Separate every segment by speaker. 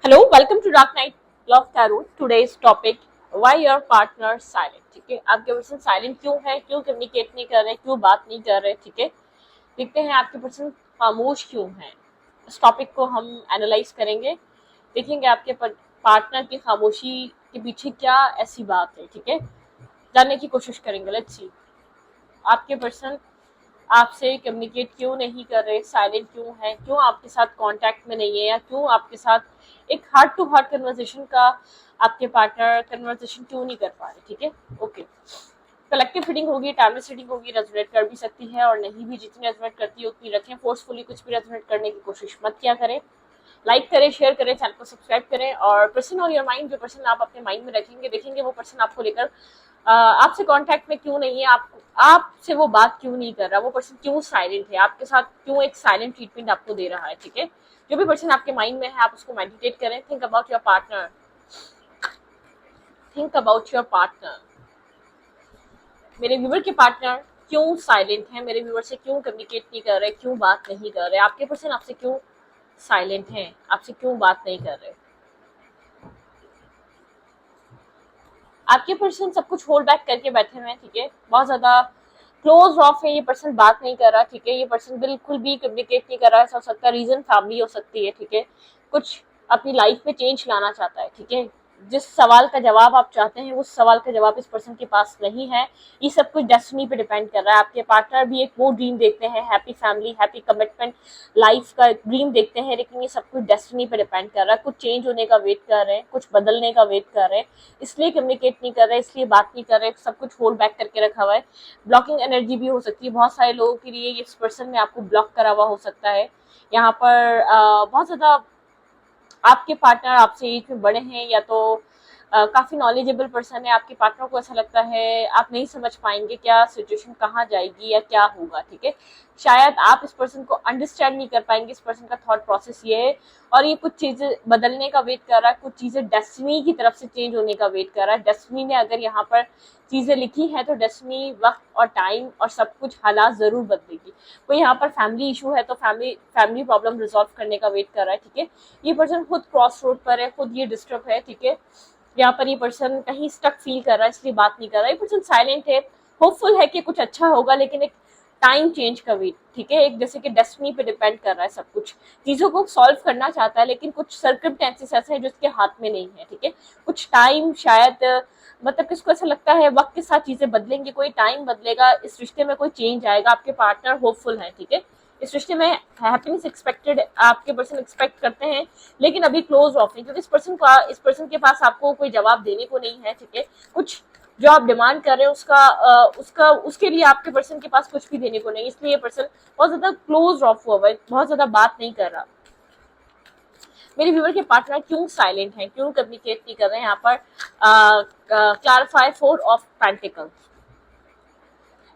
Speaker 1: Hello, welcome to dark night love tarot. Today's topic, why your partner silent. ठीक है, आपके person silent क्यों है, क्यों कम्युनिकेट नहीं कर रहे, क्यों बात नहीं कर रहे। ठीक है, देखते हैं आपके पर्सन खामोश क्यों है। इस टॉपिक को हम एनालाइज करेंगे, देखेंगे आपके पार्टनर की खामोशी के पीछे क्या ऐसी बात है। ठीक है, जानने की कोशिश करेंगे। लेट्स सी आपके पर्सन आपसे कम्युनिकेट क्यों नहीं कर रहे, साइलेंट क्यों है, क्यों आपके साथ कांटेक्ट में नहीं है, या क्यों आपके साथ एक हार्ट टू हार्ट कन्वर्सेशन का आपके पार्टनर कन्वर्सेशन क्यों नहीं कर पा रहे। ठीक है, ओके। कलेक्टिव रीडिंग होगी, टाइमलेस रीडिंग होगी, रेजोनेट कर भी सकती है और नहीं भी। जितनी रेजोनेट करती है उतनी रखें, फोर्सफुली कुछ भी रेजोनेट करने की कोशिश मत किया करें। लाइक करें, शेयर करें, चैनल को सब्सक्राइब करें। और पर्सन और योर माइंड, जो पर्सन आप अपने माइंड में रखेंगे, देखेंगे वो पर्सन आपको लेकर आपसे कांटेक्ट में क्यों नहीं है, आपसे वो बात क्यों नहीं कर रहा, वो पर्सन क्यों साइलेंट है, आपके साथ क्यों एक साइलेंट ट्रीटमेंट आपको दे रहा है। ठीक है, जो भी पर्सन आपके माइंड में है आप उसको मेडिटेट करें। Think about your partner, think about your partner. मेरे व्यूवर के पार्टनर क्यों साइलेंट है, मेरे व्यूवर से क्यों कम्युनिकेट नहीं कर रहे, क्यों बात नहीं कर रहे, आपके पर्सन आपसे क्यों साइलेंट है, आपसे क्यों बात नहीं कर रहे। आपके पर्सन सब कुछ होल्ड बैक करके बैठे हुए हैं। ठीक है, बहुत ज्यादा क्लोज ऑफ है, ये पर्सन बात नहीं कर रहा। ठीक है, ये पर्सन बिल्कुल भी कम्युनिकेट नहीं कर रहा है। हो सकता है रीजन फैमिली हो सकती है। ठीक है, कुछ अपनी लाइफ में चेंज लाना चाहता है। ठीक है, जिस सवाल का जवाब आप चाहते हैं उस सवाल का जवाब इस पर्सन के पास नहीं है। ये सब कुछ डेस्टिनी पे डिपेंड कर रहा है। आपके पार्टनर भी एक वो ड्रीम देखते हैं, happy family, happy commitment life का ड्रीम देखते हैं, लेकिन ये सब कुछ डेस्टिनी पे डिपेंड कर रहा है। कुछ चेंज होने का वेट कर रहे हैं, कुछ बदलने का वेट कर रहे हैं, इसलिए कम्युनिकेट नहीं कर रहे, इसलिए बात नहीं कर रहे, सब कुछ होल्ड बैक करके रखा हुआ है। ब्लॉकिंग एनर्जी भी हो सकती है बहुत सारे लोगों के लिए, इस पर्सन में आपको ब्लॉक करा हुआ हो सकता है। यहाँ पर बहुत ज्यादा आपके पार्टनर आपसे एज में बड़े हैं, या तो काफी नॉलेजेबल पर्सन है। आपके पार्टनर को ऐसा लगता है आप नहीं समझ पाएंगे क्या सिचुएशन कहाँ जाएगी या क्या होगा। ठीक है, शायद आप इस पर्सन को अंडरस्टैंड नहीं कर पाएंगे। इस पर्सन का थॉट प्रोसेस ये है, और ये कुछ चीजें बदलने का वेट कर रहा है, कुछ चीजें डेस्टिनी की तरफ से चेंज होने का वेट कर रहा है। डेस्टिनी ने अगर यहाँ पर चीजें लिखी हैं तो डेस्टिनी वक्त और टाइम और सब कुछ हालात जरूर बदलेगी। कोई यहाँ पर फैमिली इशू है तो फैमिली प्रॉब्लम रिजॉल्व करने का वेट कर रहा है। ठीक है, ये पर्सन खुद क्रॉस रोड पर है, खुद ये डिस्टर्ब है। ठीक है, यहाँ पर ये पर्सन कहीं स्टक फील कर रहा है, इसलिए बात नहीं कर रहा है। ये पर्सन साइलेंट है, होपफुल है कि कुछ अच्छा होगा, लेकिन एक टाइम चेंज का वेट। ठीक है, एक जैसे कि डेस्टिनी पे डिपेंड कर रहा है, सब कुछ चीजों को सॉल्व करना चाहता है, लेकिन कुछ सर्कमस्टेंसेस ऐसे हैं जो उसके हाथ में नहीं है। ठीक है, कुछ टाइम शायद मतलब किसको ऐसा लगता है वक्त के साथ चीजें बदलेंगी, कोई टाइम बदलेगा, इस रिश्ते में कोई चेंज आएगा। आपके पार्टनर होपफुल है। ठीक है, इस रिश्ते में हैप्पीनेस एक्सपेक्टेड आपके पर्सन एक्सपेक्ट करते हैं, लेकिन अभी क्लोज ऑफ है, क्योंकि इस पर्सन के पास आपको कोई जवाब देने को नहीं है। ठीक है, कुछ जो आप डिमांड कर रहे हैं उसका उसके लिए आपके पर्सन के पास कुछ भी देने को नहीं, इसलिए ये पर्सन बहुत ज्यादा क्लोज ऑफ हुआ है, बहुत ज्यादा बात नहीं कर रहा। मेरे व्यूवर के पार्टनर क्यों साइलेंट हैं, क्यों कम्युनिकेट नहीं कर रहे हैं। यहाँ पर क्लैरिफाई 4 ऑफ पेंटिकल्स।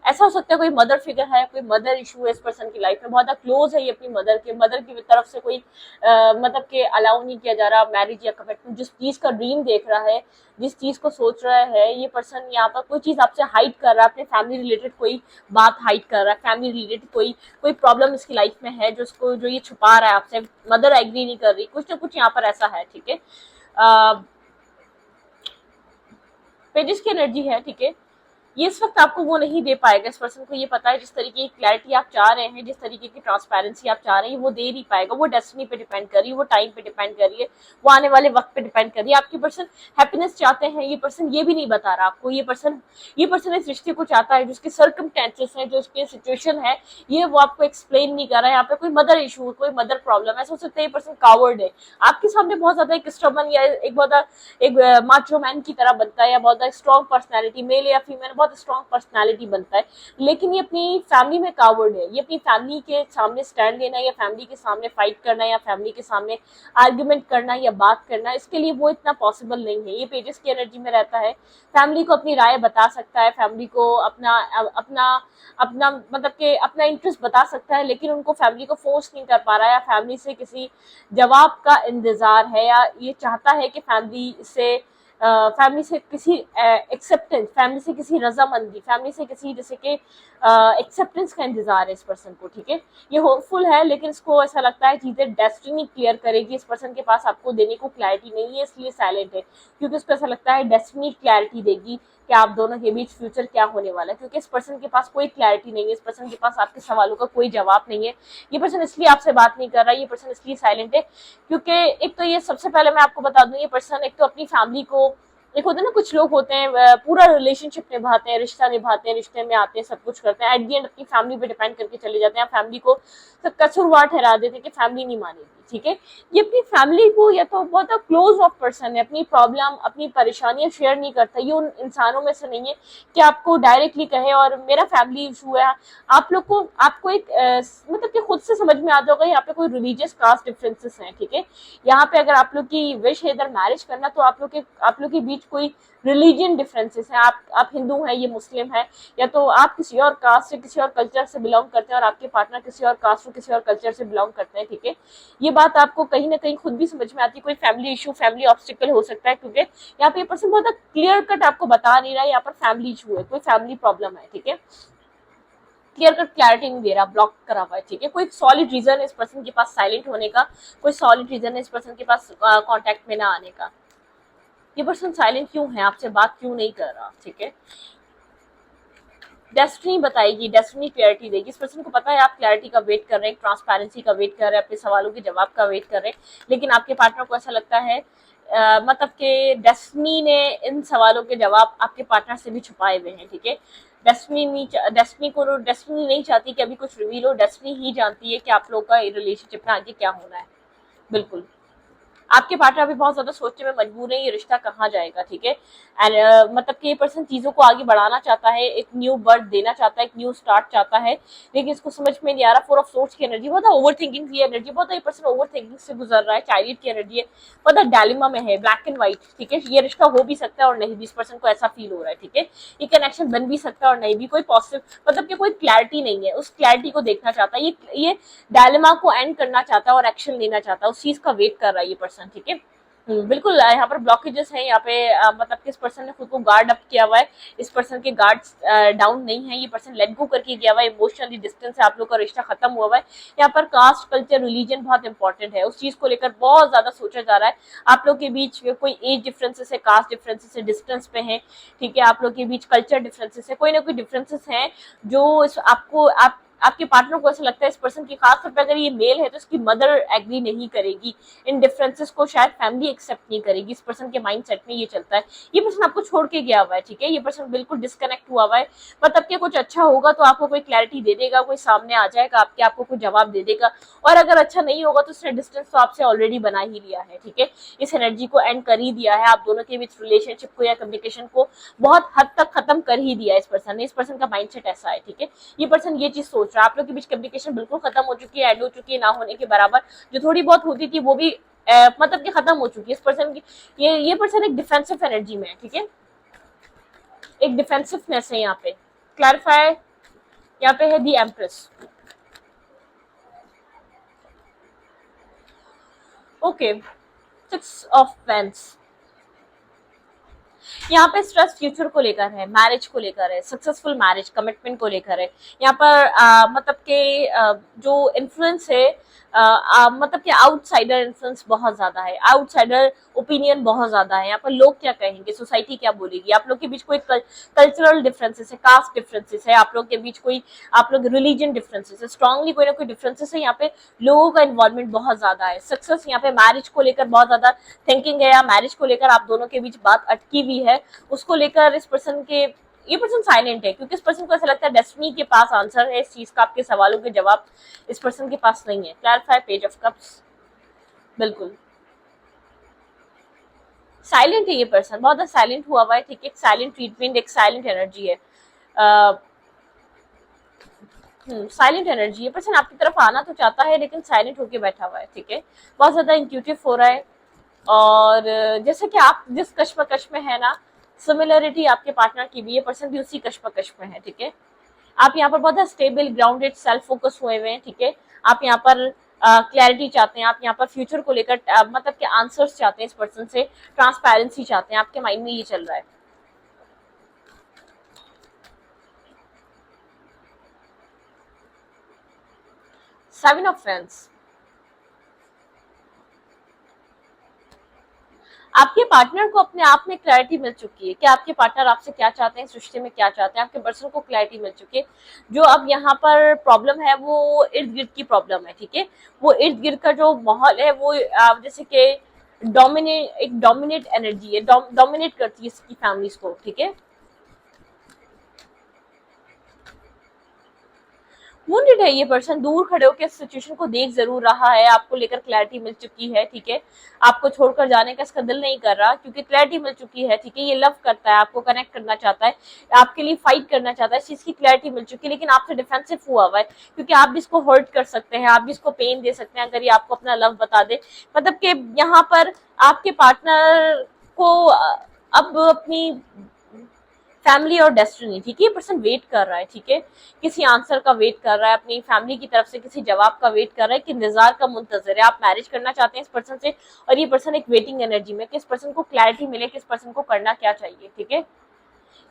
Speaker 1: ऐसा हो सकता है कोई मदर फिगर है, कोई मदर इशू है इस पर्सन की लाइफ में, बहुत ज्यादा क्लोज है ये अपनी मदर की तरफ से कोई मतलब के अलाउ नहीं किया जा रहा मैरिज या कमिटमेंट। जिस चीज का ड्रीम देख रहा है, जिस चीज को सोच रहा है ये पर्सन, यहाँ पर कोई चीज आपसे हाइड कर रहा है, अपने फैमिली रिलेटेड कोई बात हाइड कर रहा है, फैमिली रिलेटेड कोई प्रॉब्लम इसकी लाइफ में है जो ये छुपा रहा है आपसे। मदर एग्री नहीं कर रही, कुछ ना कुछ यहाँ पर ऐसा है। ठीक है, पेजेस की एनर्जी है। ठीक है, ये इस वक्त आपको वो नहीं दे पाएगा। इस पर्सन को ये पता है जिस तरीके की क्लैरिटी आप चाह रहे हैं, जिस तरीके की ट्रांसपेरेंसी आप चाह रहे हैं, वो दे नहीं पाएगा। वो डेस्टिनी पे डिपेंड कर रही है, वो टाइम पे डिपेंड कर रही है, वो आने वाले वक्त पे डिपेंड कर रही है। आपकी पर्सन हैप्पीनेस चाहते हैं, ये पर्सन ये भी नहीं बता रहा आपको। ये पर्सन इस रिश्ते को चाहता है, जिसके सर्कमस्टेंसेस है, जो उसके सिचुएशन है, ये वो आपको एक्सप्लेन नहीं कर रहा है। यहाँ पे कोई मदर इशू, कोई मदर प्रॉब्लम, ऐसा हो सकता है ये पर्सन कावर्ड है, आपके सामने बहुत ज्यादा एक स्टबर्न या एक माचो मैन की तरह बनता है, या बहुत ज्यादा स्ट्रॉन्ग पर्सनैलिटी, मेल या फीमेल बहुत स्ट्रॉन्ग पर्सनैलिटी बनता है, लेकिन ये अपनी फैमिली में कावर्ड है। ये अपनी फैमिली के सामने स्टैंड लेना, या फैमिली के सामने फाइट करना, या फैमिली के सामने आर्ग्यूमेंट करना या बात करना, इसके लिए वो इतना पॉसिबल नहीं है। ये पेजेस की एनर्जी में रहता है, फैमिली को अपनी राय बता सकता है, फैमिली को अपना अपना अपना मतलब कि अपना इंटरेस्ट बता सकता है, लेकिन उनको फैमिली को फोर्स नहीं कर पा रहा है, या फैमिली से किसी जवाब का इंतजार है, या ये चाहता है कि फैमिली से फैमिली से किसी एक्सेप्टेंस, फैमिली से किसी रजामंदी, फैमिली से किसी जैसे कि एक्सेप्टेंस का इंतजार है इस पर्सन को, ठीक है। ये होपफुल है, लेकिन इसको ऐसा लगता है चीजें डेस्टिनी क्लियर करेगी, इस पर्सन के पास आपको देने को क्लैरिटी नहीं है, इसलिए साइलेंट है, क्योंकि उसको ऐसा लगता है डेस्टिनी क्लैरिटी देगी कि आप दोनों के बीच फ्यूचर क्या होने वाला है, क्योंकि इस पर्सन के पास कोई क्लैरिटी नहीं है, इस पर्सन के पास आपके सवालों का कोई जवाब नहीं है। ये पर्सन इसलिए आपसे बात नहीं कर रहा है, ये पर्सन इसलिए साइलेंट है क्योंकि एक तो ये सबसे पहले मैं आपको बता दूं, ये पर्सन एक तो अपनी फैमिली को, एक होता है ना कुछ लोग होते हैं पूरा रिलेशनशिप निभाते हैं, रिश्ता निभाते हैं, रिश्ते में आते हैं, सब कुछ करते हैं, एट दी एंड अपनी फैमिली पे डिपेंड करके चले जाते हैं, फैमिली को तो कसूरवार ठहरा देते हैं कि फैमिली नहीं मानेगी, ठीक है। ये अपनी फैमिली को, या तो बहुत क्लोज ऑफ पर्सन है, अपनी प्रॉब्लम अपनी परेशानियां शेयर नहीं करता, ये उन इंसानों में से नहीं है कि आपको डायरेक्टली कहे और मेरा फैमिली इशू है। आप लोग को, आपको एक मतलब कि खुद से समझ में आ जाएगा यहाँ पे कोई रिलीजियस कास्ट डिफरेंसेस हैं, ठीक है। यहाँ पे अगर आप लोग की विश है इधर मैरिज करना, तो आप लोग के बीच कोई रिलीजियन डिफरेंसेस है, आप हिंदू हैं, ये मुस्लिम है, या तो आप किसी और कास्ट से, किसी और कल्चर से बिलोंग करते हैं और आपके पार्टनर किसी और कास्ट और किसी और कल्चर से बिलोंग करते हैं, ठीक है। ये बात आपको कहीं ना कहीं खुद भी समझ में आती है, कोई फैमिली इशू, फैमिली ऑब्स्टिकल हो सकता है, क्योंकि यहाँ पे ये पर्सन बहुत क्लियर कट आपको बता नहीं रहा है यहाँ पर फैमिली इशू है, कोई फैमिली प्रॉब्लम है, ठीक है। क्लियर कट क्लैरिटी नहीं दे रहा, ब्लॉक करा हुआ है, ठीक है। कोई सॉलिड रीजन है इस पर्सन के पास साइलेंट होने का, कोई सॉलिड रीजन है इस पर्सन के पास कॉन्टेक्ट में ना आने का। ये पर्सन साइलेंट क्यों है, आपसे बात क्यों नहीं कर रहा, ठीक है। डेस्टिनी बताएगी, डेस्टिनी क्लैरिटी देगी, इस पर्सन को पता है आप क्लैरिटी का वेट कर रहे हैं, ट्रांसपेरेंसी का वेट कर रहे हैं, अपने सवालों के जवाब का वेट कर रहे हैं, लेकिन आपके पार्टनर को ऐसा लगता है मतलब कि डेस्टिनी ने इन सवालों के जवाब आपके पार्टनर से भी छुपाए हुए हैं, ठीक है। डेस्टिनी नहीं चाहती कि अभी कुछ रिवील हो, डेस्टिनी ही जानती है कि आप लोग का रिलेशनशिप में आगे क्या होना है। बिल्कुल आपके पार्टनर अभी बहुत ज्यादा सोचने में मजबूर है, ये रिश्ता कहाँ जाएगा, ठीक है। एंड मतलब कि ये पर्सन चीजों को आगे बढ़ाना चाहता है, एक न्यू बर्थ देना चाहता है, एक न्यू स्टार्ट चाहता है, लेकिन इसको समझ में नहीं आ रहा। 4 ऑफ सोर्स की एनर्जी बहुत है, ओवर थिंकिंग की एनर्जी बहुत है, ये पर्सन ओवर थिंकिंग से गुजर रहा है, चाइल्ड की एनर्जी है, बहुत डायलेमा में है, ब्लैक एंड व्हाइट, ठीक है। ये रिश्ता हो भी सकता है और नहीं भी, इस पर्सन को ऐसा फील हो रहा है, ठीक है। ये कनेक्शन बन भी सकता है और नहीं भी, कोई पॉजिटिव मतलब कि कोई क्लैरिटी नहीं है, उस क्लैरिटी को देखना चाहता है, ये डायलेमा को एंड करना चाहता है और एक्शन लेना चाहता है, उस चीज का वेट कर रहा है ये पर्सन, ठीक है। बिल्कुल यहाँ पर ब्लॉकेजेस है, यहाँ पे मतलब कि इस पर्सन ने खुद को गार्ड अप किया हुआ है, इस पर्सन के गार्ड्स डाउन नहीं है, ये पर्सन लेट गो करके गया हुआ है, इमोशनली डिस्टेंस है, आप लोग का रिश्ता खत्म हुआ हुआ है। यहाँ पर कास्ट कल्चर रिलीजन बहुत इंपॉर्टेंट है, उस चीज को लेकर बहुत ज्यादा सोचा जा रहा है। आप लोग के बीच कोई एज डिफरेंसेस है, कास्ट डिफरेंसेस है, डिस्टेंस पे है, ठीक है। आप लोग के बीच कल्चर डिफरेंसेस है, कोई ना कोई डिफरेंसेस है जो आपको आपके पार्टनर को ऐसा लगता है इस पर्सन की, खासतौर पर अगर ये मेल है तो इसकी मदर एग्री नहीं करेगी, इन डिफरेंसेस को शायद फैमिली एक्सेप्ट नहीं करेगी, इस पर्सन के माइंडसेट में ये चलता है। ये पर्सन आपको छोड़ के गया हुआ है, ठीक है। ये पर्सन बिल्कुल डिस्कनेक्ट हुआ हुआ है, मतलब कि कुछ अच्छा होगा तो आपको कोई क्लैरिटी दे देगा, कोई सामने आ जाएगा आपको कोई जवाब दे देगा, और अगर अच्छा नहीं होगा तो उसने डिस्टेंस तो आपसे ऑलरेडी बना ही लिया है, ठीक है। इस एनर्जी को एंड कर ही दिया है, आप दोनों के बीच रिलेशनशिप को या कम्युनिकेशन को बहुत हद तक खत्म कर ही दिया है इस पर्सन ने, इस पर्सन का माइंडसेट ऐसा है, ठीक है। ये पर्सन ये चीज सोच रहा है, आप लोग के बीच कम्युनिकेशन बिल्कुल खत्म हो चुकी है, एंड हो चुकी है, ना होने के बराबर, जो थोड़ी बहुत होती थी वो भी मतलब कि खत्म हो चुकी है इस पर्सन की। ये पर्सन एक डिफेंसिव एनर्जी में है, ठीक है, एक डिफेंसिवनेस है यहाँ पे। क्लैरिफाई यहाँ पे है the empress, okay. 6 of pents, यहाँ पे स्ट्रेस फ्यूचर को लेकर है, मैरिज को लेकर है, सक्सेसफुल मैरिज, कमिटमेंट को लेकर है। यहाँ पर मतलब के जो इन्फ्लुएंस है मतलब कि आउटसाइडर इन्फ्लुएंस बहुत ज्यादा है, आउटसाइडर ओपिनियन बहुत ज्यादा है। यहाँ पर लोग क्या कहेंगे, सोसाइटी क्या बोलेगी, आप लोग के बीच कोई कल्चरल डिफरेंसेस है, कास्ट डिफरेंसेस है, आप लोग के बीच कोई, आप लोग रिलीजन डिफरेंसेस है, स्ट्रांगली कोई ना कोई डिफरेंसेस है। यहाँ पे लोगों का इन्वॉल्वमेंट बहुत ज्यादा है। सक्सेस यहाँ पे मैरिज को लेकर बहुत ज्यादा थिंकिंग है, या मैरिज को लेकर आप दोनों के बीच बात अटकी हुई है, उसको लेकर इस पर्सन के, ये पर्सन साइलेंट है क्योंकि इस पर्सन को ऐसा लगता है डेस्टिनी के पास आंसर है इस चीज का, आपके सवालों के जवाब इस पर्सन के पास नहीं है। क्लैरिफाई पेज ऑफ कप्स, बिल्कुल साइलेंट है ये पर्सन, बहुत साइलेंट हुआ हुआ है, ठीक है। एक साइलेंट ट्रीटमेंट, एक साइलेंट एनर्जी है, साइलेंट एनर्जी। ये पर्सन आपकी तरफ आना तो चाहता है लेकिन साइलेंट होके बैठा हुआ है, ठीक है। बहुत ज्यादा इंट्यूटिव हो रहा है, और जैसे कि आप जिस कश्मकश में है ना, सिमिलरिटी आपके पार्टनर की भी, ये पर्सन भी उसी कश्मकश में है, ठीक है। आप यहाँ पर बहुत स्टेबल, ग्राउंडेड, सेल्फ फोकस हुए हुए हैं, ठीक है। आप यहाँ पर क्लैरिटी चाहते हैं, आप यहाँ पर फ्यूचर को लेकर मतलब के आंसर्स चाहते हैं इस पर्सन से, ट्रांसपेरेंसी चाहते हैं, आपके माइंड में ये चल रहा है। 7 ऑफ फ्रेंड्स, आपके पार्टनर को अपने आप में क्लैरिटी मिल चुकी है कि आपके पार्टनर आपसे क्या चाहते हैं, इस रिश्ते में क्या चाहते हैं, आपके पर्सन को क्लैरिटी मिल चुकी है। जो अब यहाँ पर प्रॉब्लम है वो इर्द गिर्द की प्रॉब्लम है, ठीक है। वो इर्द गिर्द का जो माहौल है वो जैसे कि डोमिनेट एनर्जी है, डोमिनेट करती है इसकी फैमिलीज को, ठीक है। वुंडेड है ये पर्सन, दूर खड़े होकर सिचुएशन को देख जरूर रहा है, आपको लेकर क्लैरिटी मिल चुकी है, ठीक है। आपको छोड़कर जाने का इसका दिल नहीं कर रहा क्योंकि क्लैरिटी मिल चुकी है, ठीक है। ये लव करता है, आपको कनेक्ट करना चाहता है, आपके लिए फाइट करना चाहता है, इस चीज की क्लैरिटी मिल चुकी है, लेकिन आपसे डिफेंसिव हुआ हुआ है क्योंकि आप भी इसको हर्ट कर सकते हैं, आप भी इसको पेन दे सकते हैं अगर ये आपको अपना लव बता दे। मतलब कि यहाँ पर आपके पार्टनर को अब अपनी फैमिली और डेस्टिनी, ठीक है, ये पर्सन वेट कर रहा है, ठीक है। किसी आंसर का वेट कर रहा है, अपनी फैमिली की तरफ से किसी जवाब का वेट कर रहा है, कि इंतजार का मुंतजर है। आप मैरिज करना चाहते हैं इस पर्सन से और ये पर्सन एक वेटिंग एनर्जी में, कि इस पर्सन को क्लैरिटी मिले कि इस पर्सन को करना क्या चाहिए, ठीक है।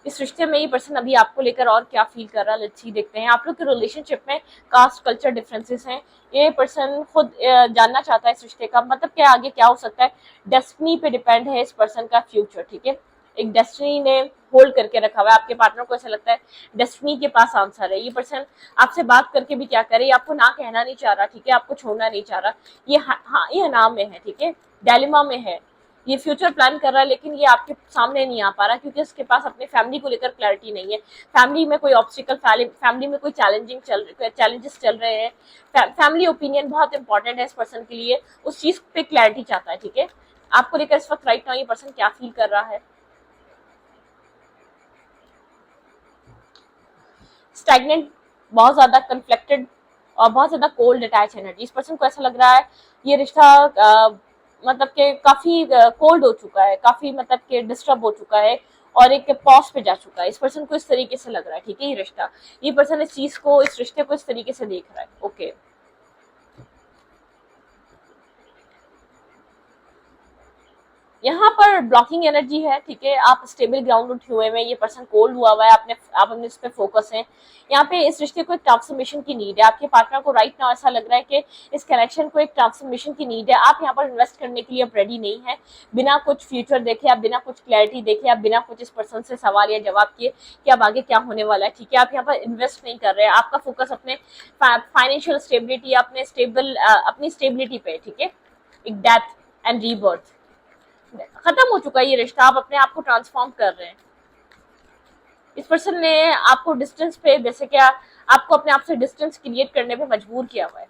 Speaker 1: इस रिश्ते में ये पर्सन अभी आपको लेकर और क्या फील कर रहा है, लेट्स सी देखते हैं। आप लोग के रिलेशनशिप में कास्ट कल्चर डिफरेंसेस हैं, ये पर्सन खुद जानना चाहता है इस रिश्ते का मतलब क्या आगे क्या हो सकता है। डेस्टिनी पे डिपेंड है इस पर्सन का फ्यूचर, ठीक है। एक डेस्टिनी ने होल्ड करके रखा हुआ है, आपके पार्टनर को ऐसा लगता है डेस्टिनी के पास आंसर है। ये पर्सन आपसे बात करके भी क्या करे, आपको ना कहना नहीं चाह रहा, ठीक है, आपको छोड़ना नहीं चाह रहा। ये हाँ ये नाम में है, ठीक है, डायलेमा में है। ये फ्यूचर प्लान कर रहा है लेकिन ये आपके सामने नहीं आ पा रहा क्योंकि उसके पास अपने फैमिली को लेकर क्लैरिटी नहीं है। फैमिली में कोई ऑब्स्टिकल, फैमिली में कोई चैलेंजेस चल रहे हैं। फैमिली ओपिनियन बहुत इंपॉर्टेंट है इस पर्सन के लिए, उस चीज पे क्लैरिटी चाहता है, ठीक है। आपको लेकर इस वक्त राइट नाउ ये पर्सन क्या फील कर रहा है। स्टैग्नेंट, बहुत ज्यादा कन्फ्लिक्टेड और बहुत ज्यादा कोल्ड अटैच एनर्जी। इस पर्सन को ऐसा लग रहा है ये रिश्ता मतलब के काफी कोल्ड हो चुका है, काफी मतलब के डिस्टर्ब हो चुका है और एक पॉज पे जा चुका है। इस पर्सन को इस तरीके से लग रहा है, ठीक है, ये रिश्ता, ये पर्सन इस चीज को, इस रिश्ते को इस तरीके से देख रहा है, ओके। यहाँ पर ब्लॉकिंग एनर्जी है, ठीक है। आप स्टेबल ग्राउंड उठे हुए हैं, ये पर्सन कोल्ड हुआ हुआ है, आप अपने इस पे फोकस है। यहाँ पे इस रिश्ते को एक ट्रांसफॉर्मेशन की नीड है। आपके पार्टनर को राइट नाउ ऐसा लग रहा है कि इस कनेक्शन को एक ट्रांसफॉर्मेशन की नीड है। आप यहाँ पर इन्वेस्ट करने के लिए अब रेडी नहीं है, बिना कुछ फ्यूचर देखे, आप बिना कुछ क्लैरिटी देखे, आप बिना कुछ इस पर्सन से सवाल या जवाब किए कि अब आगे क्या होने वाला है, ठीक है। आप यहाँ पर इन्वेस्ट नहीं कर रहे हैं, आपका फोकस अपने फाइनेंशियल स्टेबिलिटी, अपनी स्टेबिलिटी पे, ठीक है। एक डेथ एंड रीबर्थ, खत्म हो चुका है ये रिश्ता, आप अपने आप को ट्रांसफॉर्म कर रहे हैं। इस पर्सन ने आपको डिस्टेंस पे, जैसे क्या आपको अपने आप से डिस्टेंस क्रिएट करने पे मजबूर किया हुआ है।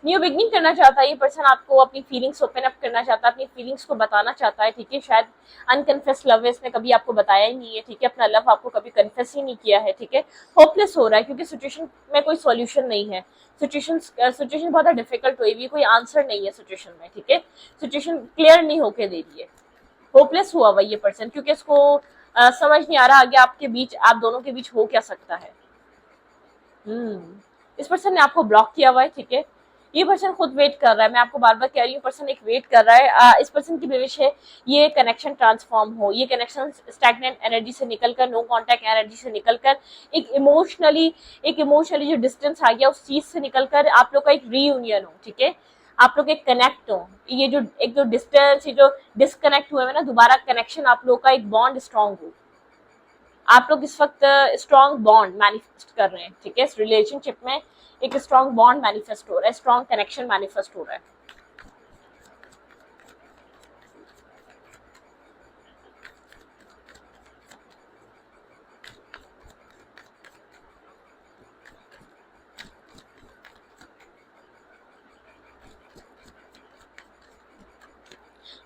Speaker 1: न्यू बिगनिंग करना चाहता है ये पर्सन, आपको अपनी फीलिंग्स ओपन अप करना चाहता है, अपनी फीलिंग्स को बताना चाहता है, ठीक है। शायद अनकन्फेस लव है, इसने कभी आपको बताया ही नहीं है, ठीक है, अपना लव आपको कभी कन्फेस ही नहीं किया है, ठीक है। होपलेस हो रहा है क्योंकि सिचुएशन में कोई सॉल्यूशन नहीं है, सिचुएशन बहुत डिफिकल्ट हुई हुई, कोई आंसर नहीं है सिचुएशन में, ठीक है। सिचुएशन क्लियर नहीं होके दे रही है, होपलेस हुआ हुआ ये पर्सन क्योंकि इसको समझ नहीं आ रहा आगे आपके बीच, आप दोनों के बीच हो क्या सकता है। इस पर्सन ने आपको ब्लॉक किया हुआ है, ठीक है। ये पर्सन खुद वेट कर रहा है, मैं आपको बार बार कह रही हूँ, पर्सन एक वेट कर रहा है। इस पर्सन की विश है ये कनेक्शन ट्रांसफॉर्म हो, ये कनेक्शन स्टैग्नेंट एनर्जी से निकलकर, नो कांटेक्ट एनर्जी से निकलकर एक इमोशनली जो डिस्टेंस आ गया उस चीज से निकलकर आप लोग का एक रीयूनियन हो, ठीक है। आप लोग एक कनेक्ट हो, ये जो डिस्टेंस, ये जो डिस्कनेक्ट हुए हैं ना, दोबारा कनेक्शन, आप लोग का एक बॉन्ड स्ट्रांग हो। आप लोग इस वक्त स्ट्रॉन्ग बॉन्ड मैनिफेस्ट कर रहे हैं, ठीक है। इस रिलेशनशिप में एक स्ट्रॉन्ग बॉन्ड मैनिफेस्ट हो रहा है, स्ट्रॉन्ग कनेक्शन मैनिफेस्ट हो रहा है।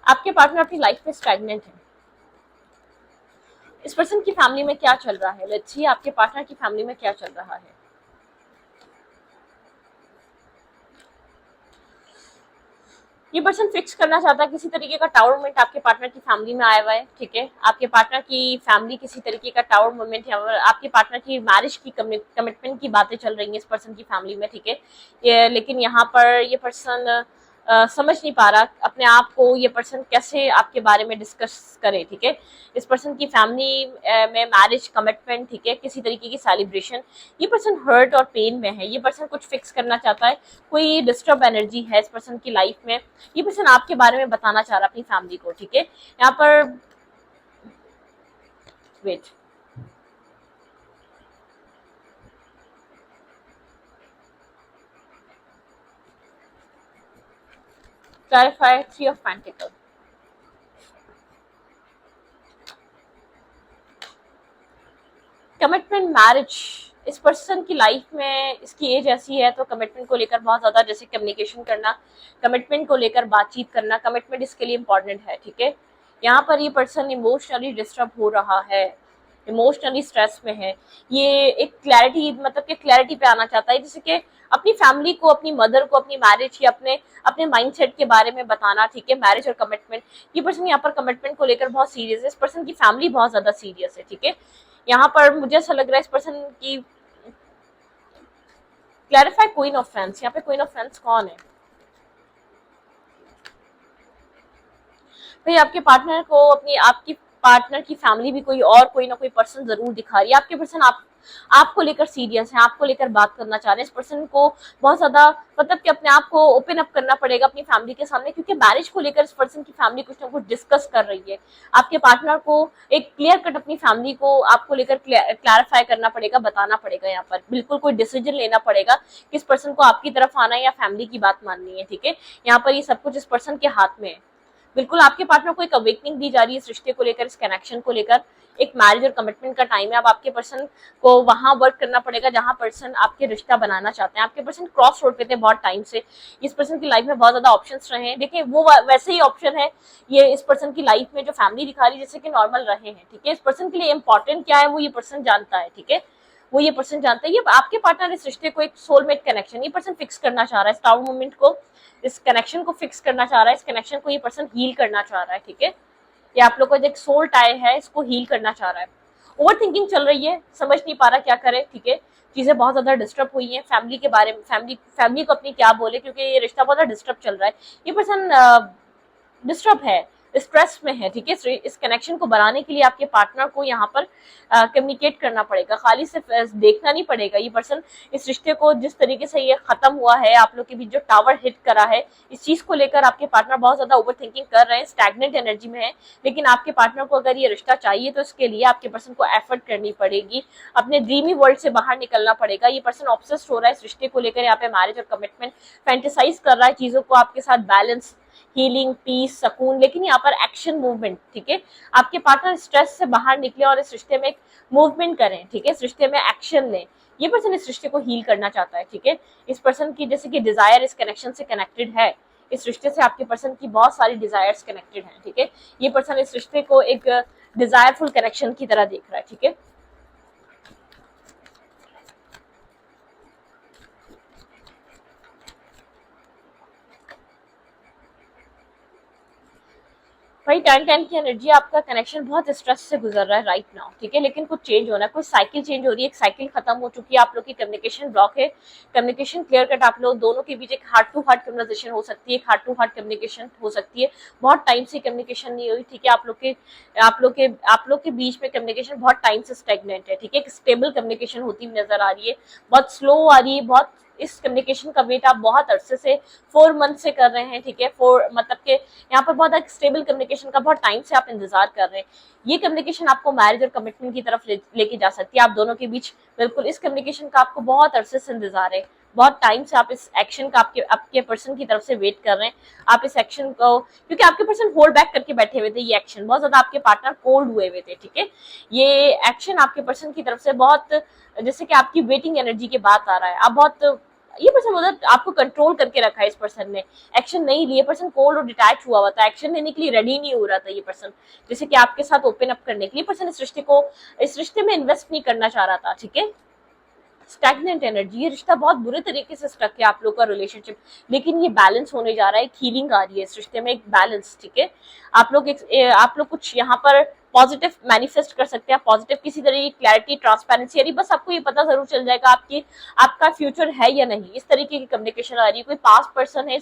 Speaker 1: आपके पार्टनर अपनी लाइफ में स्टैग्नेंट है। इस पर्सन की फैमिली में क्या चल रहा है, लेट्स सी आपके पार्टनर की फैमिली में क्या चल रहा है। ये पर्सन फिक्स करना चाहता है किसी तरीके का टावर मोमेंट आपके पार्टनर की फैमिली में आया हुआ है, ठीक है। आपके पार्टनर की फैमिली किसी तरीके का टावर मोमेंट है, आपके पार्टनर की मैरिज की कमिटमेंट की बातें चल रही हैं इस पर्सन की फैमिली में, ठीक है। ये लेकिन यहाँ पर ये पर्सन समझ नहीं पा रहा अपने आप को, ये पर्सन कैसे आपके बारे में डिस्कस करे, ठीक है। इस पर्सन की फैमिली में मैरिज कमिटमेंट, ठीक है, किसी तरीके की सेलिब्रेशन, ये पर्सन हर्ट और पेन में है। ये पर्सन कुछ फिक्स करना चाहता है, कोई डिस्टर्ब एनर्जी है इस पर्सन की लाइफ में। ये पर्सन आपके बारे में बताना चाह रहा है अपनी फैमिली को, ठीक है। यहाँ पर wait, clarify three of pentacle. Commitment marriage, इस पर्सन की लाइफ में इसकी एज ऐसी है तो कमिटमेंट को लेकर बहुत ज्यादा, जैसे कम्युनिकेशन करना, कमिटमेंट को लेकर बातचीत करना, कमिटमेंट इसके लिए इंपॉर्टेंट है, ठीक है। यहाँ पर ये पर्सन इमोशनली डिस्टर्ब हो रहा है, इमोशनली स्ट्रेस में है। ये एक क्लैरिटी, मतलब कि क्लैरिटी पे आना चाहता है, जैसे कि अपनी फैमिली को, अपनी मदर को, अपनी मैरिज या अपने अपने माइंडसेट के बारे में बताना, ठीक है। मैरिज और कमिटमेंट, ये पर्सन यहाँ पर कमिटमेंट को लेकर बहुत सीरियस है। इस पर्सन की फैमिली बहुत ज्यादा सीरियस है, ठीक है। यहाँ पर मुझे ऐसा लग रहा है इस पर्सन की, क्लैरिफाई क्वीन ऑफ फ्रेंड्स। यहाँ पे क्वीन ऑफ फ्रेंड्स कौन है भाई? आपके पार्टनर को, अपनी आपकी पार्टनर की फैमिली भी कोई ना कोई पर्सन जरूर दिखा रही है। आपके पर्सन आपको लेकर सीरियस है, आपको लेकर बात करना चाह रहे हैं। इस पर्सन को बहुत ज्यादा, मतलब कि अपने आप को ओपन अप करना पड़ेगा अपनी फैमिली के सामने, क्योंकि मैरिज को लेकर इस पर्सन की फैमिली कुछ ना कुछ डिस्कस कर रही है। आपके पार्टनर को एक क्लियर कट अपनी फैमिली को आपको लेकर क्लैरिफाई करना पड़ेगा, बताना पड़ेगा। यहाँ पर बिल्कुल कोई डिसीजन लेना पड़ेगा कि इस पर्सन को आपकी तरफ आना है या फैमिली की बात माननी है, ठीक है। यहाँ पर ये सब कुछ इस पर्सन के हाथ में है। बिल्कुल आपके पार्टनर को एक अवेकनिंग दी जा रही है इस रिश्ते को लेकर, इस कनेक्शन को लेकर। एक मैरिज और कमिटमेंट का टाइम है। अब आपके पर्सन को वहां वर्क करना पड़ेगा जहां पर्सन आपके रिश्ता बनाना चाहते हैं। आपके पर्सन क्रॉस रोड पे थे बहुत टाइम से। इस पर्सन की लाइफ में बहुत ज्यादा ऑप्शंस रहे हैं, देखिए वो वैसे ही ऑप्शन है ये इस पर्सन की लाइफ में जो फैमिली दिखा रही है, जैसे कि नॉर्मल रहे हैं, ठीक है। इस पर्सन के लिए इंपॉर्टेंट क्या है वो ये पर्सन जानता है, ठीक है। वो ये पर्सन जानता है। ये आपके पार्टनर इस रिश्ते को एक सोलमेट कनेक्शन, ये पर्सन फिक्स करना चाह रहा है, स्टार मोमेंट को, इस कनेक्शन को फिक्स करना चाह रहा है। इस कनेक्शन को ये पर्सन हील करना चाह रहा है, ठीक है। ये आप लोग का जो एक सोल टाई है इसको हील करना चाह रहा है। ओवर थिंकिंग चल रही है, समझ नहीं पा रहा क्या करे, ठीक है। चीजें बहुत ज्यादा डिस्टर्ब हुई हैं फैमिली के बारे में, फैमिली को अपनी क्या बोले, क्योंकि ये रिश्ता बहुत ज्यादा डिस्टर्ब चल रहा है। ये पर्सन डिस्टर्ब है, स्ट्रेस में है, ठीक है। इस कनेक्शन को बनाने के लिए आपके पार्टनर को यहाँ पर कम्युनिकेट करना पड़ेगा, खाली सिर्फ देखना नहीं पड़ेगा। ये पर्सन इस रिश्ते को जिस तरीके से ये खत्म हुआ है, आप लोग के बीच जो टावर हिट करा है, इस चीज को लेकर आपके पार्टनर बहुत ज्यादा ओवर थिंकिंग कर रहे हैं, स्टैग्नेंट एनर्जी में है। लेकिन आपके पार्टनर को अगर ये रिश्ता चाहिए तो इसके लिए आपके पर्सन को एफर्ट करनी पड़ेगी, अपने ड्रीमी वर्ल्ड से बाहर निकलना पड़ेगा। ये पर्सन ऑब्सेस्ड हो रहा है इस रिश्ते को लेकर, यहाँ पे मैरिज और कमिटमेंट, फैंटेसाइज कर रहा है चीजों को आपके साथ, बैलेंस, हीलिंग, पीस, सकून। लेकिन यहाँ पर एक्शन, मूवमेंट, ठीक है। आपके पार्टनर स्ट्रेस से बाहर निकले और इस रिश्ते में एक मूवमेंट करें, ठीक है। इस रिश्ते में एक्शन लें। ये पर्सन इस रिश्ते को हील करना चाहता है, ठीक है। इस पर्सन की जैसे कि डिजायर इस कनेक्शन से कनेक्टेड है, इस रिश्ते से आपके पर्सन की बहुत सारी डिजायर्स कनेक्टेड हैं, ठीक है। ये पर्सन इस रिश्ते को एक डिजायरफुल कनेक्शन की तरह देख रहा है, ठीक है। भाई 10-10 की एनर्जी, आपका कनेक्शन बहुत स्ट्रेस से गुजर रहा है राइट नाउ, ठीक है। लेकिन कुछ चेंज होना है, कुछ साइकिल चेंज हो रही है, एक साइकिल खत्म हो चुकी है। आप लोग की कम्युनिकेशन ब्लॉक है, कम्युनिकेशन क्लियर कट, आप लोग दोनों के बीच एक हार्ट टू हार्ट कन्वर्सेशन हो सकती है, एक हार्ट टू हार्ट कम्युनिकेशन हो सकती है। बहुत टाइम से कम्युनिकेशन नहीं हुई, ठीक है। आप लोग के बीच में कम्युनिकेशन बहुत टाइम से स्टेगनेंट है, ठीक है। एक स्टेबल कम्युनिकेशन होती हुई नजर आ रही है, बहुत स्लो आ रही है, बहुत इस कम्युनिकेशन का वेट आप बहुत अरसे से 4 मंथ से कर रहे हैं, ठीक है। 4 मतलब के यहाँ पर बहुत एक स्टेबल कम्युनिकेशन का बहुत टाइम से आप इंतजार कर रहे हैं। ये कम्युनिकेशन आपको मैरिज और कमिटमेंट की तरफ लेके जा सकती है। आप दोनों के बीच बिल्कुल इस कम्युनिकेशन का आपको बहुत अरसे से इंतजार है, बहुत टाइम से आप इस एक्शन का आपके पर्सन की तरफ से वेट कर रहे हैं। आप इस एक्शन को, क्योंकि आपके पर्सन होल्ड बैक करके बैठे हुए थे, ये एक्शन बहुत ज्यादा, आपके पार्टनर कोल्ड हुए हुए थे, ठीक है। ये एक्शन आपके पर्सन की तरफ से बहुत, जैसे कि आपकी वेटिंग एनर्जी की बात आ रहा है, आप बहुत, ये पर्सन मतलब आपको कंट्रोल करके रखा है। इस पर्सन ने एक्शन नहीं लिए, पर्सन कोल्ड और डिटैच हुआ था, एक्शन लेने के लिए रेडी नहीं हो रहा था ये पर्सन, जैसे कि आपके साथ ओपन अप करने के लिए। पर्सन इस रिश्ते में इन्वेस्ट नहीं करना चाह रहा था, ठीक है। स्टैग्नेंट एनर्जी, ये रिश्ता बहुत बुरे तरीके से स्टक है आप लोग का रिलेशनशिप, लेकिन ये बैलेंस होने जा रहा है, एक हीलिंग आ रही है इस रिश्ते में, एक बैलेंस, ठीक है। आप लोग कुछ यहाँ पर पॉजिटिव मैनिफेस्ट कर सकते हैं, पॉजिटिव किसी तरह की क्लैरिटी, ट्रांसपेरेंसी आ रही, बस आपको ये पता जरूर चल जाएगा आपकी आपका फ्यूचर है या नहीं, इस तरीके की कम्युनिकेशन आ रही है। कोई पास्ट पर्सन है,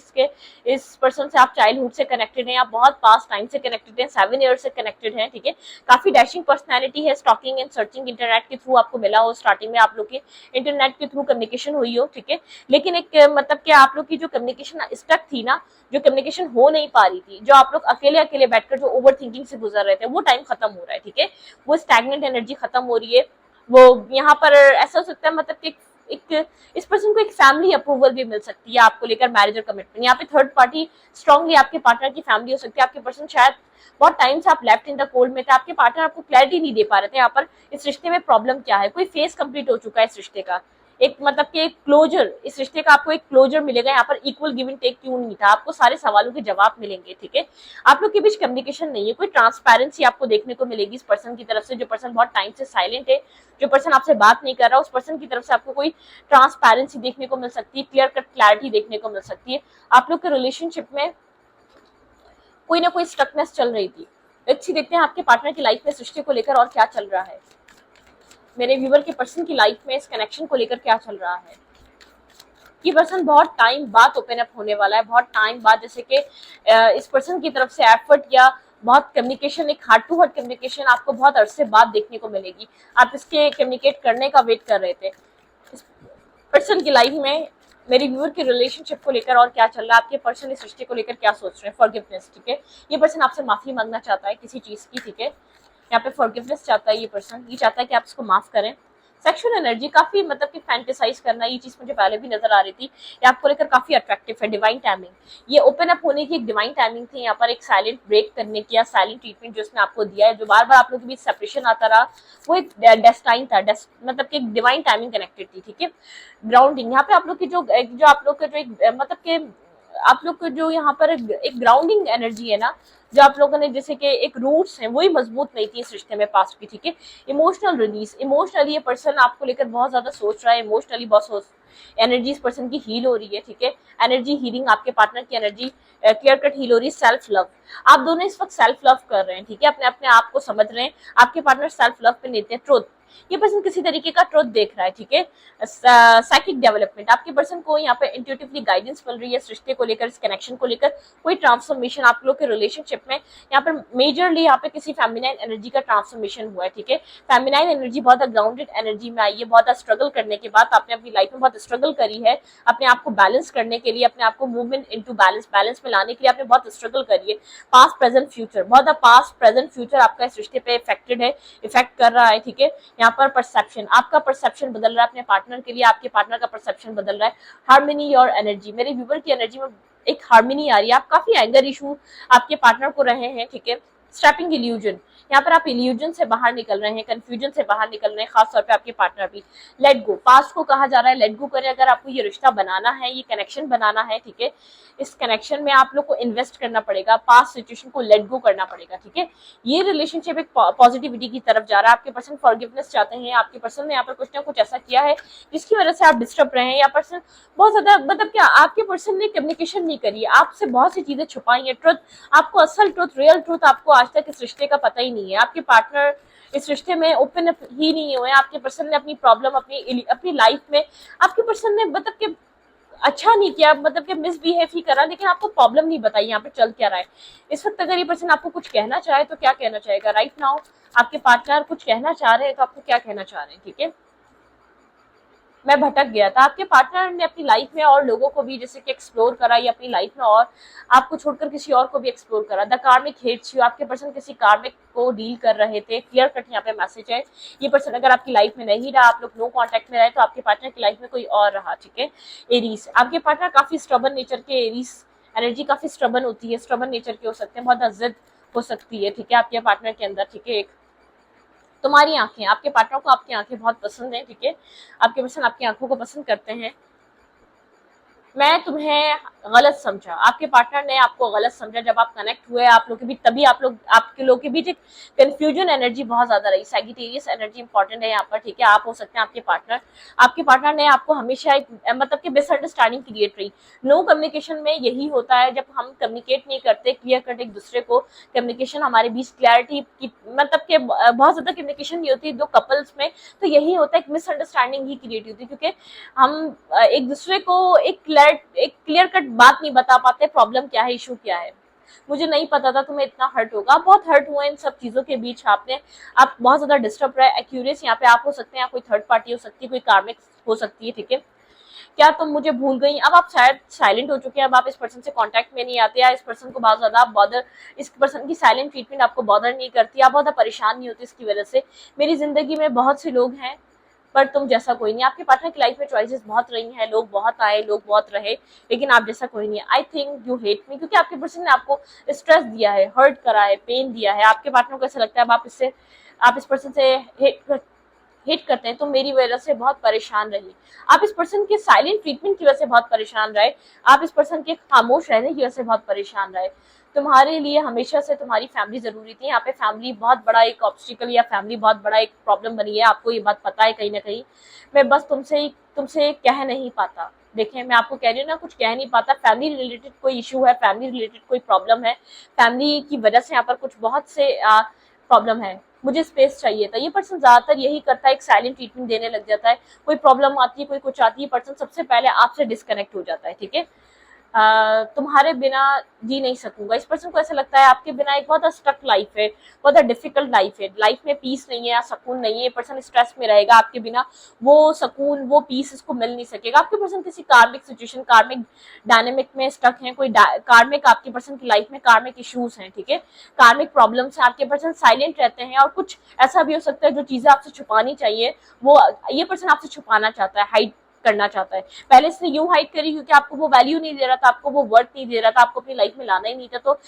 Speaker 1: इस पर्सन से आप चाइल्डहुड से कनेक्टेड हैं, आप बहुत पास्ट टाइम से कनेक्टेड हैं, 7 ईयर से कनेक्टेड हैं, ठीक है। काफी डैशिंग पर्सनैलिटी है, स्टॉकिंग एंड सर्चिंग इंटरनेट के थ्रू आपको मिला हो, स्टार्टिंग में आप लोग के इंटरनेट के थ्रू कम्युनिकेशन हुई हो, ठीक है। लेकिन एक मतलब कि आप लोग की जो कम्युनिकेशन स्टक थी ना, जो कम्युनिकेशन हो नहीं पा रही थी, जो आप लोग अकेले अकेले बैठकर जो ओवर थिंकिंग से गुजर रहे थे, वो टाइम खत्म हो रहा है, ठीक है। वो स्टैग्नेंट एनर्जी खत्म हो रही है। वो यहाँ पर ऐसा हो सकता है मतलब कि एक इस पर्सन को एक फैमिली अप्रूवल भी मिल सकती है आपको लेकर, मैरिज और कमिटमेंट। यहाँ पे थर्ड पार्टी स्ट्रांगली आपके पार्टनर की फैमिली हो सकती है। आपके पर्सन शायद बहुत टाइम से आप लेफ्ट इन द कोल्ड में थे, आपके पार्टनर आपको क्लैरिटी नहीं दे पा रहे थे यहाँ पर इस रिश्ते में प्रॉब्लम क्या है, कोई फेज कंप्लीट हो चुका है इस रिश्ते का, एक मतलब कि एक क्लोजर, इस रिश्ते का आपको एक क्लोजर मिलेगा। यहाँ पर इक्वल गिव एंड टेक क्यों नहीं था, आपको सारे सवालों के जवाब मिलेंगे, ठीक है। आप लोग के बीच कम्युनिकेशन नहीं है, कोई ट्रांसपेरेंसी आपको देखने को मिलेगी इस पर्सन की तरफ से। जो पर्सन बहुत टाइम से साइलेंट है, जो पर्सन आपसे बात नहीं कर रहा, उस पर्सन की तरफ से आपको कोई ट्रांसपेरेंसी देखने को मिल सकती है, क्लियर कट क्लैरिटी देखने को मिल सकती है। आप लोग के रिलेशनशिप में कोई ना कोई स्ट्रकनेस चल रही थी। अच्छी देखते हैं आपके पार्टनर की लाइफ में इस रिश्ते को लेकर और क्या चल रहा है। मेरे व्यूवर के पर्सन की लाइफ में इस कनेक्शन को लेकर क्या चल रहा है। ये पर्सन बहुत टाइम बाद ओपन अप होने वाला है, बहुत टाइम बाद, जैसे कि इस पर्सन की तरफ से एफर्ट या बहुत कम्युनिकेशन, एक हार्ट टू हार्ट कम्युनिकेशन आपको बहुत अरसे बाद देखने को मिलेगी। आप इसके कम्युनिकेट करने का वेट कर रहे थे। इस पर्सन की लाइफ में मेरे व्यूअर के रिलेशनशिप को लेकर और क्या चल रहा है, आपके पर्सन इस रिश्ते को लेकर क्या सोच रहे हैं। फॉरगिवनेस, ठीक है। ये पर्सन आपसे माफी मांगना चाहता है किसी चीज की, ठीक है। यहाँ पे फॉरगिवनेस चाहता है ये पर्सन, ये चाहता है कि आप इसको माफ करें। सेक्सुअल एनर्जी काफी मतलब कि फैंटेसाइज करना, ये चीज मुझे पहले भी नजर आ रही थी, ये आपको लेकर काफी अट्रैक्टिव है। डिवाइन टाइमिंग, ये ओपन अप होने की एक डिवाइन टाइमिंग थी। यहाँ पर एक साइलेंट ब्रेक करने की या साइलेंट ट्रीटमेंट जो उसने आपको दिया है, जो बार बार आप लोगों के बीच सेपरेशन आता रहा, वो एक डेस्टाइन था, मतलब कि एक डिवाइन टाइमिंग कनेक्टेड थी, ठीक है। ग्राउंडिंग, यहाँ पे आप लोग की जो आप लोग का जो एक मतलब के आप लोग को जो यहाँ पर एक ग्राउंडिंग एनर्जी है ना, जो आप लोगों ने जैसे कि एक रूट्स हैं वही मजबूत नहीं थी इस रिश्ते में पास्ट की, ठीक है। इमोशनल रिलीज, इमोशनली ये पर्सन आपको लेकर बहुत ज्यादा सोच रहा है, इमोशनली बहुत सोच, एनर्जी इस पर्सन की हील हो रही है, ठीक है। एनर्जी हीलिंग, आपके पार्टनर की एनर्जी क्लियर कट हील हो रही है। सेल्फ लव, आप दोनों इस वक्त सेल्फ लव कर रहे हैं, ठीक है। अपने अपने आप को समझ रहे हैं, आपके पार्टनर सेल्फ लव पे लेते हैं। ट्रुथ, ये पर्सन किसी तरीके का ट्रुथ देख रहा है, ठीक है। साइकिक डेवलपमेंट, आपके पर्सन को यहाँ पे इंट्यूटिवली गाइडेंस मिल रही है इस रिश्ते को लेकर, इस कनेक्शन को लेकर। कोई ट्रांसफॉर्मेशन आप लोग के रिलेशनशिप में यहाँ पर मेजरली यहाँ पे किसी फेमिनाइन एनर्जी का ट्रांसफॉर्मेशन हुआ है, ठीक है। फेमिनाइन एनर्जी बहुत ग्राउंडेड एनर्जी में आई है, बहुत स्ट्रगल करने के बाद आपने अपनी लाइफ में बहुत स्ट्रगल करी है अपने आप को बैलेंस करने के लिए, अपने आप को मूवमेंट इनटू बैलेंस में लाने के लिए आपने बहुत स्ट्रगल करी है। पास्ट प्रेजेंट फ्यूचर, बहुत पास्ट प्रेजेंट फ्यूचर आपका इस रिश्ते पे इफेक्टेड है, इफेक्ट कर रहा है, ठीक है। यहाँ पर परसेप्शन, आपका परसेप्शन बदल रहा है अपने पार्टनर के लिए, आपके पार्टनर का परसेप्शन बदल रहा है। हार्मनी और एनर्जी, मेरे व्यूवर की एनर्जी में एक हार्मनी आ रही है। आप काफी एंगर इशू आपके पार्टनर को रहे हैं, ठीक है। स्ट्रैपिंग इल्यूजन, यहाँ पर आप इल्यूजन से बाहर निकल रहे हैं, कंफ्यूजन से बाहर निकल रहे हैं, खासतौर पे आपके पार्टनर भी। लेट गो, पास्ट को कहा जा रहा है लेट गो करें, अगर आपको ये रिश्ता बनाना है, ये कनेक्शन बनाना है, ठीक है। इस कनेक्शन में आप लोग को इन्वेस्ट करना पड़ेगा, पास्ट सिचुएशन को लेट गो करना पड़ेगा, ठीक है। ये रिलेशनशिप एक पॉजिटिविटी की तरफ जा रहा है। आपके पर्सन फॉरगिवनेस चाहते हैं, आपके पर्सन ने यहाँ पर कुछ ना कुछ ऐसा किया है जिसकी वजह से आप डिस्टर्ब रहे हैं, या पर्सन बहुत ज्यादा मतलब क्या आपके पर्सन ने कम्युनिकेशन नहीं करी, आपसे बहुत सी चीजें छुपाई है। ट्रुथ, आपको असल ट्रुथ, रियल ट्रुथ आपको आज तक इस रिश्ते का पता ही नहीं है। आपके पार्टनर इस रिश्ते में ओपन अप ही नहीं हुए। आपके पर्सन ने अपनी प्रॉब्लम अपनी लाइफ में, आपके पर्सन ने मतलब कि अच्छा नहीं किया, मतलब कि मिसबिहेव ही करा, लेकिन आपको प्रॉब्लम नहीं बताई यहाँ पे चल क्या रहा है। इस वक्त अगर ये पर्सन आपको कुछ कहना चाहे तो क्या कहना चाहेगा? राइट नाउ आपके पार्टनर कुछ कहना चाह रहे हैं तो आपको क्या कहना चाह रहे हैं, ठीक है। मैं भटक गया था, आपके पार्टनर ने अपनी लाइफ में और लोगों को भी जैसे कि एक्सप्लोर करा, या अपनी लाइफ में और आपको छोड़कर किसी और को भी एक्सप्लोर करा। द कार्मिक हेट्स यू, आपके पर्सन किसी कार्मिक को डील कर रहे थे। क्लियर कट यहाँ पे मैसेज है, ये पर्सन अगर आपकी लाइफ में नहीं रहा, आप लोग नो कांटेक्ट में रहे, तो आपके पार्टनर की लाइफ में कोई और रहा, ठीक है। एरीज, आपके पार्टनर काफी स्टबन नेचर के, एरीज एनर्जी काफी स्टबन होती है, स्टबन नेचर के हो सकते हैं, बहुत जिद हो सकती है, ठीक है, आपके पार्टनर के अंदर, ठीक है। एक तुम्हारी आंखें, आपके पार्टनर को आपकी आंखें बहुत पसंद है, ठीक है। आपके पर्सन आपकी आंखों को पसंद करते हैं। मैं तुम्हें गलत समझा, आपके पार्टनर ने आपको गलत समझा, जब आप कनेक्ट हुए आप लोग के बीच, तभी आपके लोग के बीच एक कंफ्यूजन एनर्जी बहुत ज्यादा रही। सैगिटेरियस एनर्जी इंपॉर्टेंट है यहाँ पर, ठीक है। आप हो सकते हैं आपके पार्टनर ने आपको हमेशा एक मतलब कि मिसअंडरस्टैंडिंग क्रिएट रही। नो कम्युनिकेशन में यही होता है, जब हम कम्युनिकेट नहीं करते क्लियर कट एक दूसरे को, कम्युनिकेशन हमारे बीच क्लैरिटी की मतलब के बहुत ज्यादा कम्युनिकेशन नहीं होती दो कपल्स में, तो यही होता है, एक मिसअंडरस्टैंडिंग ही क्रिएट होती है, क्योंकि हम एक दूसरे को एक क्लियर कट बात नहीं बता पाते, प्रॉब्लम क्या है, इशू क्या है। मुझे नहीं पता था तुम्हें इतना हर्ट होगा, बहुत हर्ट हुए इन सब चीजों के बीच। आप बहुत ज्यादा डिस्टर्ब रहे। एक्यूरेस यहाँ पे आप हो सकते हैं, या कोई थर्ड पार्टी हो सकती है, कोई कार्मिक हो सकती है, ठीक है। क्या तुम मुझे भूल गई? अब आप शायद साइलेंट हो चुके हैं, अब आप इस पर्सन से कांटेक्ट में नहीं आते, या इस पर्सन को बहुत ज्यादा बॉदर, इस पर्सन की साइलेंट ट्रीटमेंट आपको बॉदर नहीं करती, आप बहुत परेशान नहीं होती इसकी वजह से। मेरी जिंदगी में बहुत से लोग हैं पर तुम जैसा कोई नहीं। आपके पार्टनर की लाइफ में चॉइसेस बहुत रही हैं, लोग बहुत आए, लोग बहुत रहे, लेकिन आप जैसा कोई नहीं है। I think you hate me, क्योंकि आपके पर्सन ने आपको स्ट्रेस दिया है, हर्ट करा है, पेन दिया है। आपके पार्टनर को ऐसा लगता है अब आप इस पर्सन से हेट करते हैं, तो मेरी वजह से बहुत परेशान रही। आप इस पर्सन के साइलेंट ट्रीटमेंट की वजह से बहुत परेशान रहे, आप इस पर्सन के खामोश रहने की वजह से बहुत परेशान रहे। तुम्हारे लिए हमेशा से तुम्हारी फैमिली जरूरी थी। यहाँ पे फैमिली बहुत बड़ा एक ऑब्स्टिकल, या फैमिली बहुत बड़ा एक प्रॉब्लम बनी है, आपको ये बात पता है कहीं ना कहीं। मैं बस तुमसे कह नहीं पाता। देखें, मैं आपको कह रही हूँ ना, कुछ कह नहीं पाता। फैमिली रिलेटेड कोई इशू है, फैमिली रिलेटेड कोई प्रॉब्लम है, फैमिली की वजह से यहाँ पर कुछ बहुत से प्रॉब्लम है। मुझे स्पेस चाहिए था। ये पर्सन ज्यादातर यही करता है, एक साइलेंट ट्रीटमेंट देने लग जाता है। कोई प्रॉब्लम आती है, कोई कुछ आती है, पर्सन सबसे पहले आपसे डिस्कनेक्ट हो जाता है, ठीक है। तुम्हारे बिना जी नहीं सकूंगा। इस पर्सन को ऐसा लगता है आपके बिना एक बहुत स्टक लाइफ है, बहुत डिफिकल्ट लाइफ है, लाइफ में पीस नहीं है या सुकून नहीं है। पर्सन स्ट्रेस में रहेगा, आपके बिना वो सुकून, वो पीस इसको मिल नहीं सकेगा। आपके पर्सन किसी कार्मिक सिचुएशन, कार्मिक डायनेमिक में स्टक है, कोई कार्मिक आपके पर्सन की लाइफ में कार्मिक इश्यूज हैं, ठीक है, कार्मिक प्रॉब्लम्स हैं। आपके पर्सन साइलेंट रहते हैं, और कुछ ऐसा भी हो सकता है जो चीजें आपसे छुपानी चाहिए वो ये पर्सन आपसे छुपाना चाहता है, हाइड करना चाहता है। पहले इसने यूं हाइड करी क्योंकि आपको वो वैल्यू नहीं दे रहा था, आपको वो वर्थ नहीं दे रहा था, आपको अपनी लाइफ में लाना ही नहीं था। तो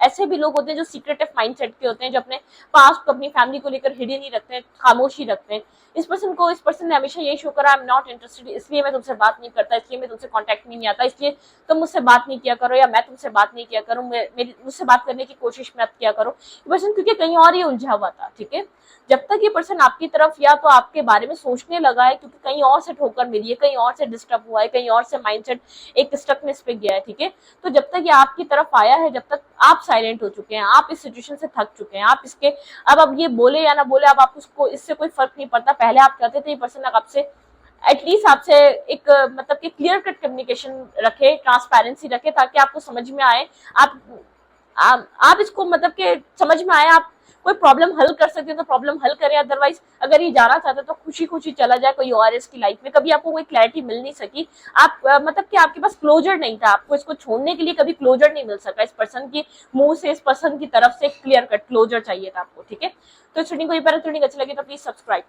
Speaker 1: ऐसे भी लोग होते हैं जो सीक्रेटिव माइंडसेट के होते हैं, जो अपने पास्ट को, अपनी फैमिली को लेकर हिडन ही रखते हैं, खामोशी रखते हैं। इस पर्सन ने हमेशा यही शो करा, आई एम नॉट इंटरेस्टेड, इसलिए मैं तुमसे बात नहीं करता, इसलिए मैं तुमसे कॉन्टेक्ट में नहीं आता, इसलिए तुम मुझसे बात नहीं किया करो, या मैं तुमसे बात नहीं किया करूँ, मुझसे बात करने की कोशिश मत किया करो। ये पर्सन क्योंकि कहीं और ही उलझा हुआ था, ठीक है। जब तक ये पर्सन आपकी तरफ या तो आपके बारे में सोचने लगा है, क्योंकि कहीं और से ठोकर मिली है, कहीं और से डिस्टर्ब हुआ है, कहीं और से माइंडसेट एक स्टकनेस पे गया है, ठीक है। तो जब तक ये आपकी तरफ आया है, जब तक आप साइलेंट हो चुके हैं, आप इस सिचुएशन से थक चुके हैं, आप इसके अब ये बोले या ना बोले, अब आप उसको, इससे कोई फर्क नहीं पड़ता। पहले आप कहते थे ये पर्सन आपसे एटलीस्ट आपसे एक मतलब कि क्लियर कट कम्युनिकेशन रखे, ट्रांसपेरेंसी रखे, ताकि आपको समझ में आए, आप इसको मतलब कि समझ में आए, आप कोई प्रॉब्लम हल कर सकते हैं तो प्रॉब्लम हल करें। अदरवाइज अगर ये जाना चाहते तो खुशी खुशी चला जाए कोई और इसकी लाइफ में। कभी आपको कोई क्लैरिटी मिल नहीं सकी, आप मतलब कि आपके पास क्लोजर नहीं था, आपको इसको छोड़ने के लिए कभी क्लोजर नहीं मिल सका। इस पर्सन की मुंह से, इस पर्सन की तरफ से क्लियर कट क्लोजर चाहिए था आपको, ठीक है। तो स्टूडिंग को ये पर अच्छी लगी तो प्लीज सब्सक्राइब।